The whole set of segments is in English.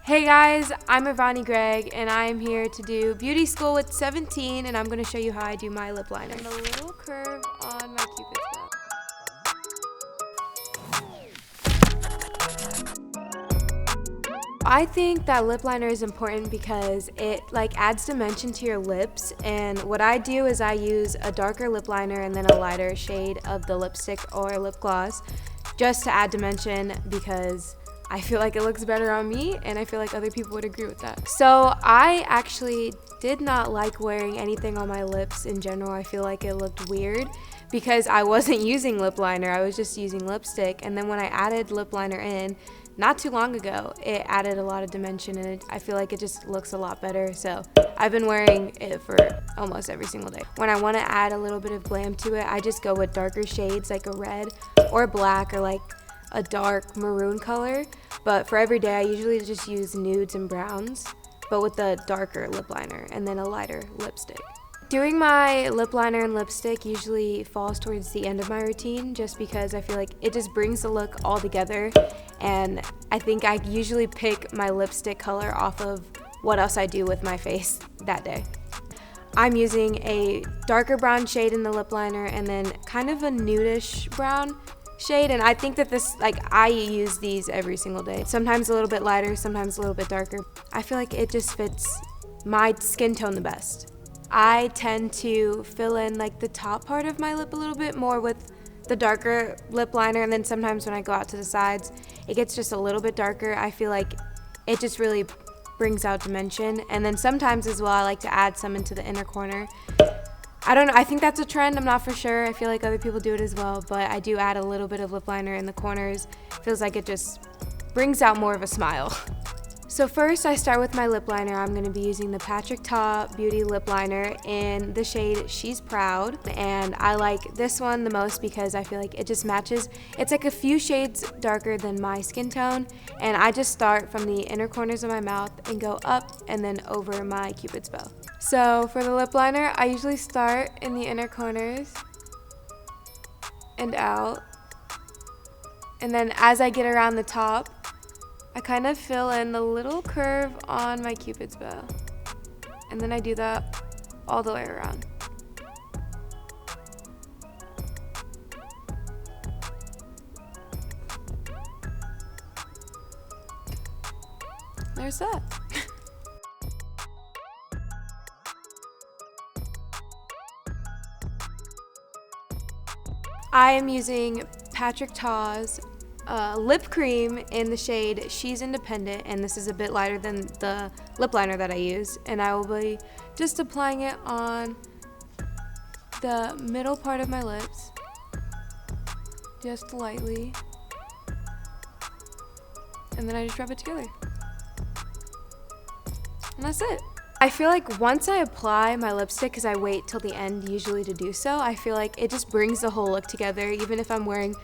Hey guys, I'm Avani Greg and I am here to do beauty school with 17 and I'm going to show you how I do my lip liner. And a little curve on my cupid's bow. I think that lip liner is important because it adds dimension to your lips, and what I do is I use a darker lip liner and then a lighter shade of the lipstick or lip gloss just to add dimension because I feel like it looks better on me and I feel like other people would agree with that. So I actually did not like wearing anything on my lips in general. I feel like it looked weird because I wasn't using lip liner, I was just using lipstick, and then when I added lip liner in not too long ago, it added a lot of dimension and I feel like it just looks a lot better. So I've been wearing it for almost every single day. When I want to add a little bit of glam to it, I just go with darker shades like a red or black or like a dark maroon color. But for every day, I usually just use nudes and browns, but with the darker lip liner and then a lighter lipstick. Doing my lip liner and lipstick usually falls towards the end of my routine just because I feel like it just brings the look all together, and I think I usually pick my lipstick color off of what else I do with my face that day. I'm using a darker brown shade in the lip liner and then kind of a nudish brown shade, and I think that I use these every single day. Sometimes a little bit lighter, sometimes a little bit darker. I feel like it just fits my skin tone the best. I tend to fill in the top part of my lip a little bit more with the darker lip liner, and then sometimes when I go out to the sides, it gets just a little bit darker. I feel like it just really brings out dimension, and then sometimes as well I like to add some into the inner corner. I don't know, I think that's a trend, I'm not for sure. I feel like other people do it as well, but I do add a little bit of lip liner in the corners. Feels like it just brings out more of a smile. So first I start with my lip liner. I'm going to be using the Patrick Ta Beauty Lip Liner in the shade She's Proud, and I like this one the most because I feel like it just matches. It's like a few shades darker than my skin tone, and I just start from the inner corners of my mouth and go up and then over my cupid's bow. So for the lip liner, I usually start in the inner corners and out, and then as I get around the top, I kind of fill in the little curve on my cupid's bow, and then I do that all the way around. There's that. I am using Patrick Ta's lip cream in the shade She's Independent, and this is a bit lighter than the lip liner that I use, and I will be just applying it on the middle part of my lips just lightly, and then I just rub it together, and that's it. I feel like once I apply my lipstick, because I wait till the end usually to do so, I feel like it just brings the whole look together. Even if I'm wearing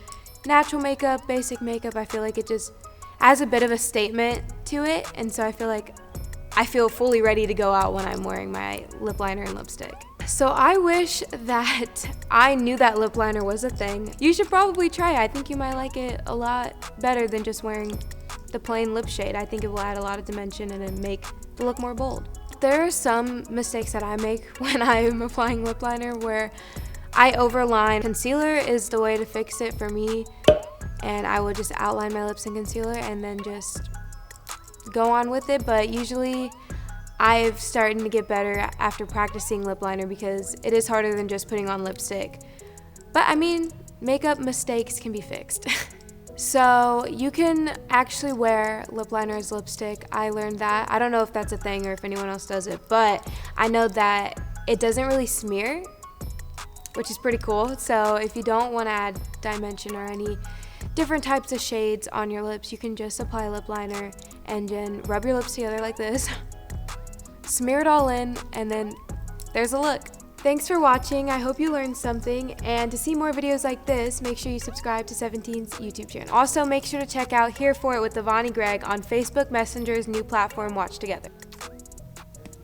natural makeup, basic makeup, I feel like it just adds a bit of a statement to it, and so I feel like I feel fully ready to go out when I'm wearing my lip liner and lipstick. So I wish that I knew that lip liner was a thing. You should probably try it. I think you might like it a lot better than just wearing the plain lip shade. I think it will add a lot of dimension and it make the look more bold. There are some mistakes that I make when I'm applying lip liner where I overline. Concealer is the way to fix it for me, and I would just outline my lips in concealer and then just go on with it. But usually I've started to get better after practicing lip liner because it is harder than just putting on lipstick. But I mean, makeup mistakes can be fixed. So you can actually wear lip liner as lipstick. I learned that. I don't know if that's a thing or if anyone else does it, but I know that it doesn't really smear, which is pretty cool. So if you don't want to add dimension or any different types of shades on your lips, you can just apply lip liner and then rub your lips together like this, smear it all in, and then there's a look. Thanks for watching. I hope you learned something, and to see more videos like this, make sure you subscribe to 17's YouTube channel. Also, make sure to check out Here For It with Avani Greg on Facebook Messenger's new platform, Watch Together.